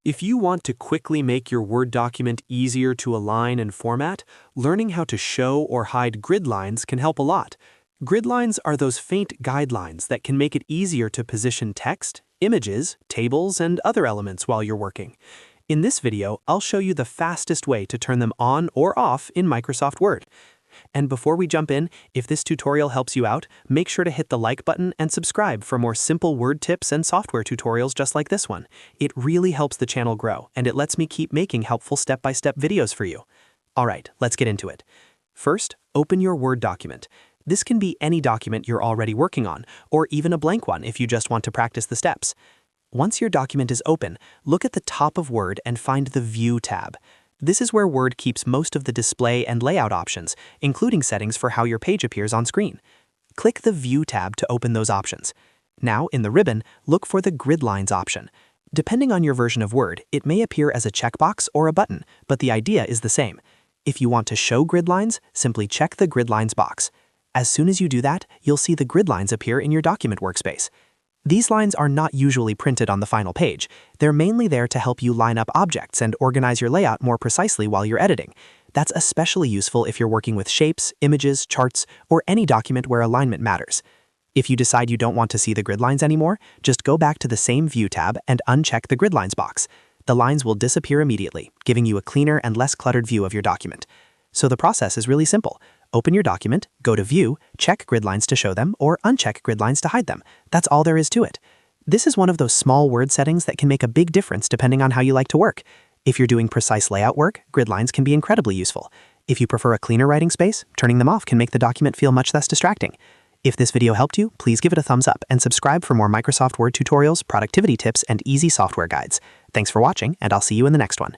If you want to quickly make your Word document easier to align and format, learning how to show or hide grid lines can help a lot. Grid lines are those faint guidelines that can make it easier to position text, images, tables, and other elements while you're working. In this video, I'll show you the fastest way to turn them on or off in Microsoft Word. And before we jump in, if this tutorial helps you out, make sure to hit the like button and subscribe for more simple Word tips and software tutorials just like this one. It really helps the channel grow, and it lets me keep making helpful step-by-step videos for you. Alright, let's get into it. First, open your Word document. This can be any document you're already working on, or even a blank one if you just want to practice the steps. Once your document is open, look at the top of Word and find the View tab. This is where Word keeps most of the display and layout options, including settings for how your page appears on screen. Click the View tab to open those options. Now, in the ribbon, look for the Grid Lines option. Depending on your version of Word, it may appear as a checkbox or a button, but the idea is the same. If you want to show grid lines, simply check the Grid Lines box. As soon as you do that, you'll see the grid lines appear in your document workspace. These lines are not usually printed on the final page. They're mainly there to help you line up objects and organize your layout more precisely while you're editing. That's especially useful if you're working with shapes, images, charts, or any document where alignment matters. If you decide you don't want to see the grid lines anymore, just go back to the same View tab and uncheck the Grid Lines box. The lines will disappear immediately, giving you a cleaner and less cluttered view of your document. So the process is really simple. Open your document, go to View, check grid lines to show them, or uncheck grid lines to hide them. That's all there is to it. This is one of those small Word settings that can make a big difference depending on how you like to work. If you're doing precise layout work, grid lines can be incredibly useful. If you prefer a cleaner writing space, turning them off can make the document feel much less distracting. If this video helped you, please give it a thumbs up and subscribe for more Microsoft Word tutorials, productivity tips, and easy software guides. Thanks for watching, and I'll see you in the next one.